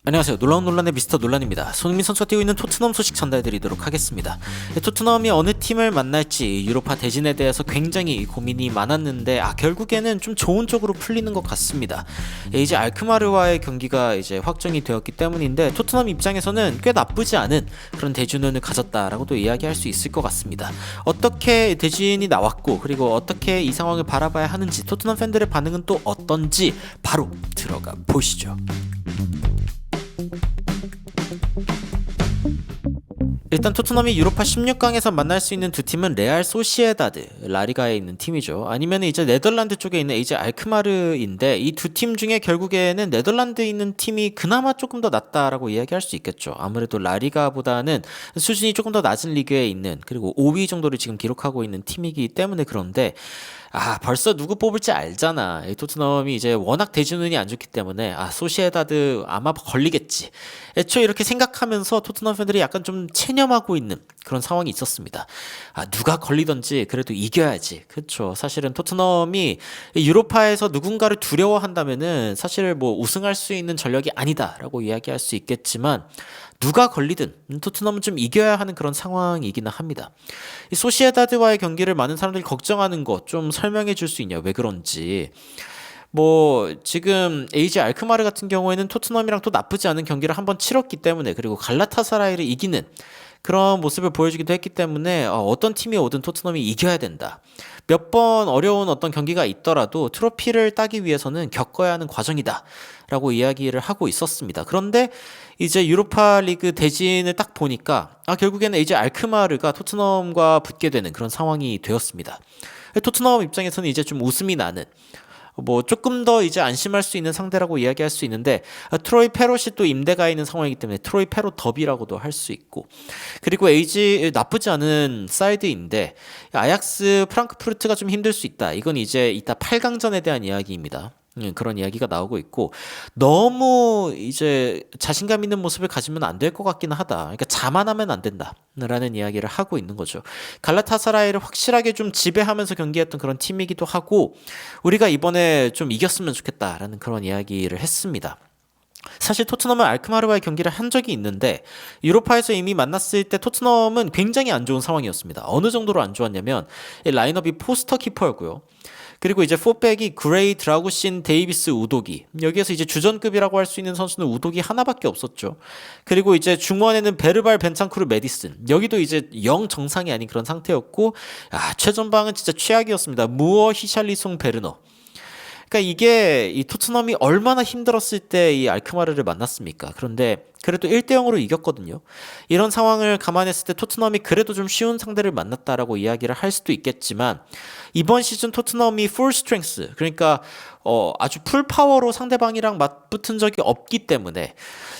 안녕하세요. 놀라운 논란의 미스터 논란입니다. 손흥민 선수가 뛰고 있는 토트넘 소식 전달드리도록 하겠습니다. 토트넘이 어느 팀을 만날지 유로파 대진에 대해서 굉장히 고민이 많았는데 결국에는 좀 좋은 쪽으로 풀리는 것 같습니다. 이제 알크마르와의 경기가 이제 확정이 되었기 때문인데 토트넘 입장에서는 꽤 나쁘지 않은 그런 대진운을 가졌다라고도 이야기할 수 있을 것 같습니다. 어떻게 대진이 나왔고 그리고 어떻게 이 상황을 바라봐야 하는지 토트넘 팬들의 반응은 또 어떤지 바로 들어가 보시죠. 일단 토트넘이 유로파 16강에서 만날 수 있는 두 팀은 레알 소시에다드, 라리가에 있는 팀이죠. 아니면 이제 네덜란드 쪽에 있는 AZ 알크마르인데 이 두 팀 중에 결국에는 네덜란드에 있는 팀이 그나마 조금 더 낫다라고 이야기할 수 있겠죠. 아무래도 라리가보다는 수준이 조금 더 낮은 리그에 있는 그리고 5위 정도를 지금 기록하고 있는 팀이기 때문에 그런데 벌써 누구 뽑을지 알잖아. 이 토트넘이 이제 워낙 대진운이 안 좋기 때문에 소시에다드 아마 걸리겠지. 애초에 이렇게 생각하면서 토트넘 팬들이 약간 좀 체념하고 있는 그런 상황이 있었습니다. 누가 걸리던지 그래도 이겨야지. 그렇죠. 사실은 토트넘이 유로파에서 누군가를 두려워한다면은 사실 뭐 우승할 수 있는 전력이 아니다라고 이야기할 수 있겠지만 누가 걸리든 토트넘은 좀 이겨야 하는 그런 상황이기는 합니다. 이 소시에다드와의 경기를 많은 사람들이 걱정하는 것 좀 설명해 줄 수 있냐, 왜 그런지. 지금 AZ 알크마르 같은 경우에는 토트넘이랑 또 나쁘지 않은 경기를 한번 치렀기 때문에, 그리고 갈라타사라이를 이기는 그런 모습을 보여주기도 했기 때문에 어떤 팀이 오든 토트넘이 이겨야 된다. 몇 번 어려운 어떤 경기가 있더라도 트로피를 따기 위해서는 겪어야 하는 과정이다 라고 이야기를 하고 있었습니다. 그런데 이제 유로파 리그 대진을 딱 보니까 결국에는 이제 알크마르가 토트넘과 붙게 되는 그런 상황이 되었습니다. 토트넘 입장에서는 이제 좀 웃음이 나는, 조금 더 이제 안심할 수 있는 상대라고 이야기할 수 있는데, 트로이 페롯이 또 임대가 있는 상황이기 때문에 트로이 페롯 더비라고도 할 수 있고, 그리고 에이지 나쁘지 않은 사이드인데 아약스 프랑크푸르트가 좀 힘들 수 있다. 이건 이제 이따 8강전에 대한 이야기입니다. 그런 이야기가 나오고 있고, 너무 이제 자신감 있는 모습을 가지면 안 될 것 같기는 하다. 그러니까 자만하면 안 된다라는 이야기를 하고 있는 거죠. 갈라타사라이를 확실하게 좀 지배하면서 경기했던 그런 팀이기도 하고, 우리가 이번에 좀 이겼으면 좋겠다라는 그런 이야기를 했습니다. 사실 토트넘은 알크마르와의 경기를 한 적이 있는데 유로파에서 이미 만났을 때 토트넘은 굉장히 안 좋은 상황이었습니다. 어느 정도로 안 좋았냐면 라인업이 포스터 키퍼였고요. 그리고 이제 포백이 그레이, 드라구신, 데이비스, 우도기. 여기에서 이제 주전급이라고 할 수 있는 선수는 우도기 하나밖에 없었죠. 그리고 이제 중원에는 베르발, 벤탄쿠르, 메디슨. 여기도 이제 영 정상이 아닌 그런 상태였고, 최전방은 진짜 최악이었습니다. 무어, 히샬리송, 베르너. 그러니까 이게 이 토트넘이 얼마나 힘들었을 때 이 알크마르를 만났습니까? 그런데 그래도 1대0으로 이겼거든요. 이런 상황을 감안했을 때 토트넘이 그래도 좀 쉬운 상대를 만났다라고 이야기를 할 수도 있겠지만, 이번 시즌 토트넘이 풀 스트렝스, 그러니까 아주 풀 파워로 상대방이랑 맞붙은 적이 없기 때문에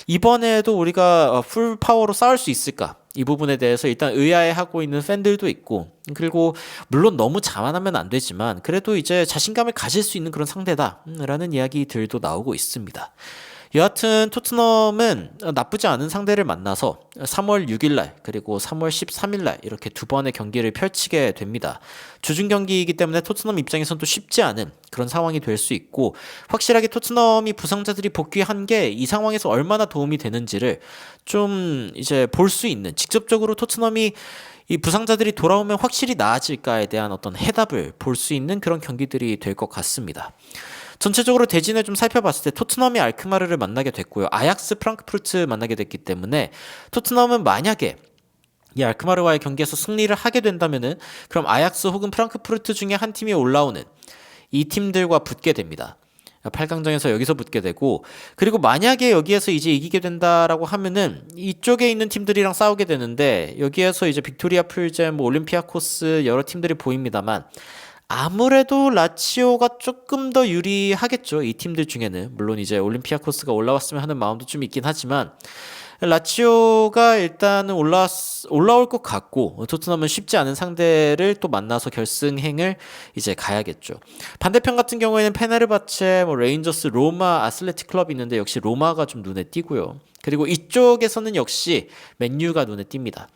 이번에도 우리가 풀 파워로 싸울 수 있을까? 이 부분에 대해서 일단 의아해하고 있는 팬들도 있고, 그리고 물론 너무 자만하면 안 되지만 그래도 이제 자신감을 가질 수 있는 그런 상대다라는 이야기들도 나오고 있습니다. 여하튼 토트넘은 나쁘지 않은 상대를 만나서 3월 6일날 그리고 3월 13일날 이렇게 두 번의 경기를 펼치게 됩니다. 주중 경기이기 때문에 토트넘 입장에서는 또 쉽지 않은 그런 상황이 될 수 있고, 확실하게 토트넘이 부상자들이 복귀한 게 이 상황에서 얼마나 도움이 되는지를 좀 이제 볼 수 있는, 직접적으로 토트넘이 이 부상자들이 돌아오면 확실히 나아질까에 대한 어떤 해답을 볼 수 있는 그런 경기들이 될 것 같습니다. 전체적으로 대진을 좀 살펴봤을 때 토트넘이 알크마르를 만나게 됐고요. 아약스 프랑크푸르트 만나게 됐기 때문에 토트넘은 만약에 이 알크마르와의 경기에서 승리를 하게 된다면은 그럼 아약스 혹은 프랑크푸르트 중에 한 팀이 올라오는 이 팀들과 붙게 됩니다. 8강전에서 여기서 붙게 되고, 그리고 만약에 여기에서 이제 이기게 된다라고 하면은 이쪽에 있는 팀들이랑 싸우게 되는데, 여기에서 이제 빅토리아 풀잼, 올림피아코스 여러 팀들이 보입니다만 아무래도 라치오가 조금 더 유리하겠죠. 이 팀들 중에는. 물론 이제 올림피아코스가 올라왔으면 하는 마음도 좀 있긴 하지만 라치오가 일단은 올라올 것 같고, 토트넘은 쉽지 않은 상대를 또 만나서 결승행을 이제 가야겠죠. 반대편 같은 경우에는 페네르바체, 레인저스, 로마, 아슬레틱 클럽이 있는데 역시 로마가 좀 눈에 띄고요. 그리고 이쪽에서는 역시 맨유가 눈에 띕니다.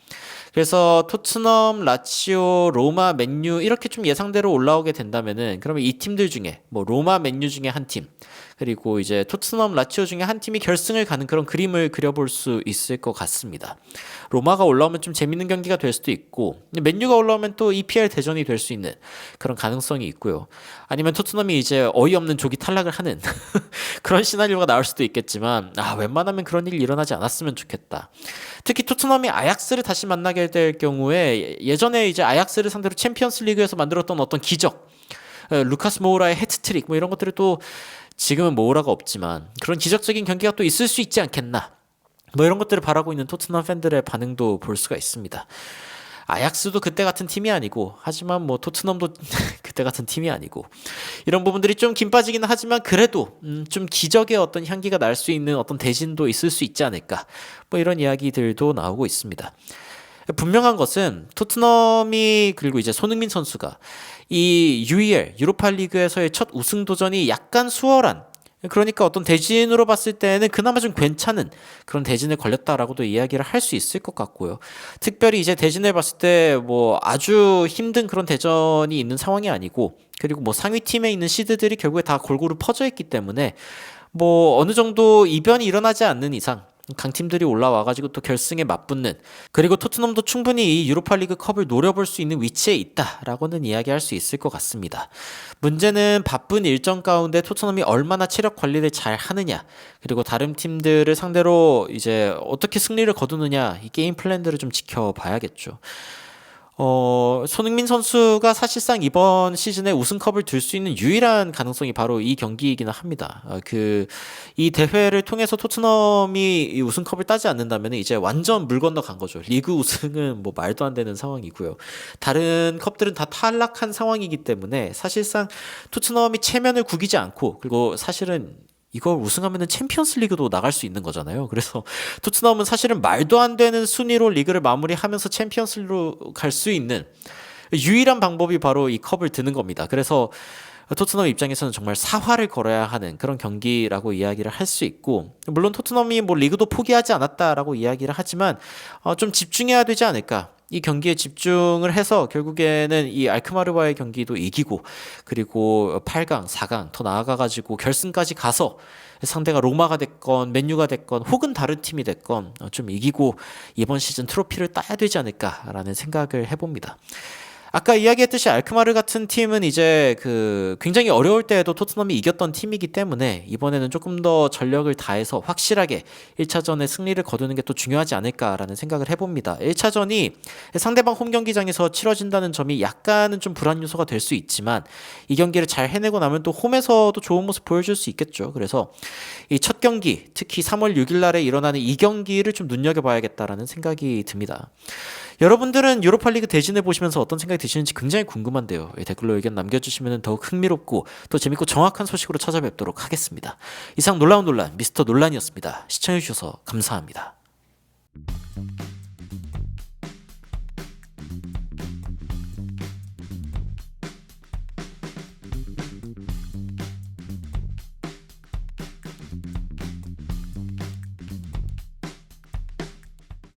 그래서 토트넘, 라치오, 로마, 맨유 이렇게 좀 예상대로 올라오게 된다면은 그러면 이 팀들 중에 로마, 맨유 중에 한 팀, 그리고 이제 토트넘, 라치오 중에 한 팀이 결승을 가는 그런 그림을 그려볼 수 있을 것 같습니다. 로마가 올라오면 좀 재밌는 경기가 될 수도 있고 맨유가 올라오면 또 EPL 대전이 될 수 있는 그런 가능성이 있고요. 아니면 토트넘이 이제 어이없는 조기 탈락을 하는 그런 시나리오가 나올 수도 있겠지만 웬만하면 그런 일이 일어나지 않았으면 좋겠다. 특히 토트넘이 아약스를 다시 만나게 될 경우에 예전에 이제 아약스를 상대로 챔피언스 리그에서 만들었던 어떤 기적, 루카스 모우라의 해트트릭 뭐 이런 것들을 또 지금은 모우라가 없지만 그런 기적적인 경기가 또 있을 수 있지 않겠나, 뭐 이런 것들을 바라고 있는 토트넘 팬들의 반응도 볼 수가 있습니다. 아약스도 그때 같은 팀이 아니고, 하지만 뭐 토트넘도 그때 같은 팀이 아니고, 이런 부분들이 좀 긴 빠지기는 하지만 그래도 좀 기적의 어떤 향기가 날 수 있는 어떤 대진도 있을 수 있지 않을까, 뭐 이런 이야기들도 나오고 있습니다. 분명한 것은 토트넘이, 그리고 이제 손흥민 선수가 이 UEL 유로파리그에서의 첫 우승 도전이 약간 수월한, 그러니까 어떤 대진으로 봤을 때는 그나마 좀 괜찮은 그런 대진에 걸렸다라고도 이야기를 할 수 있을 것 같고요. 특별히 이제 대진을 봤을 때 뭐 아주 힘든 그런 대전이 있는 상황이 아니고, 그리고 뭐 상위 팀에 있는 시드들이 결국에 다 골고루 퍼져 있기 때문에 뭐 어느 정도 이변이 일어나지 않는 이상 강팀들이 올라와가지고 또 결승에 맞붙는, 그리고 토트넘도 충분히 이 유로파리그 컵을 노려볼 수 있는 위치에 있다라고는 이야기할 수 있을 것 같습니다. 문제는 바쁜 일정 가운데 토트넘이 얼마나 체력 관리를 잘 하느냐, 그리고 다른 팀들을 상대로 이제 어떻게 승리를 거두느냐, 이 게임 플랜들을 좀 지켜봐야겠죠. 손흥민 선수가 사실상 이번 시즌에 우승컵을 들 수 있는 유일한 가능성이 바로 이 경기이기는 합니다. 이 대회를 통해서 토트넘이 이 우승컵을 따지 않는다면 이제 완전 물 건너 간 거죠. 리그 우승은 뭐 말도 안 되는 상황이고요. 다른 컵들은 다 탈락한 상황이기 때문에 사실상 토트넘이 체면을 구기지 않고, 그리고 사실은 이걸 우승하면은 챔피언스 리그도 나갈 수 있는 거잖아요. 그래서 토트넘은 사실은 말도 안 되는 순위로 리그를 마무리하면서 챔피언스 리그로 갈 수 있는 유일한 방법이 바로 이 컵을 드는 겁니다. 그래서 토트넘 입장에서는 정말 사활을 걸어야 하는 그런 경기라고 이야기를 할 수 있고, 물론 토트넘이 뭐 리그도 포기하지 않았다라고 이야기를 하지만 좀 집중해야 되지 않을까. 이 경기에 집중을 해서 결국에는 이 알크마르와의 경기도 이기고, 그리고 8강, 4강 더 나아가가지고 결승까지 가서 상대가 로마가 됐건 맨유가 됐건 혹은 다른 팀이 됐건 좀 이기고 이번 시즌 트로피를 따야 되지 않을까라는 생각을 해봅니다. 아까 이야기했듯이 알크마르 같은 팀은 이제 굉장히 어려울 때에도 토트넘이 이겼던 팀이기 때문에 이번에는 조금 더 전력을 다해서 확실하게 1차전에 승리를 거두는 게 또 중요하지 않을까라는 생각을 해봅니다. 1차전이 상대방 홈 경기장에서 치러진다는 점이 약간은 좀 불안 요소가 될 수 있지만, 이 경기를 잘 해내고 나면 또 홈에서도 좋은 모습 보여줄 수 있겠죠. 그래서 이 첫 경기, 특히 3월 6일 날에 일어나는 이 경기를 좀 눈여겨봐야겠다라는 생각이 듭니다. 여러분들은 유로파리그 대진을 보시면서 어떤 생각이 드시는지 굉장히 궁금한데요. 댓글로 의견 남겨주시면 더욱 흥미롭고 또 재밌고 정확한 소식으로 찾아뵙도록 하겠습니다. 이상 놀라운 논란 미스터 논란이었습니다. 시청해주셔서 감사합니다.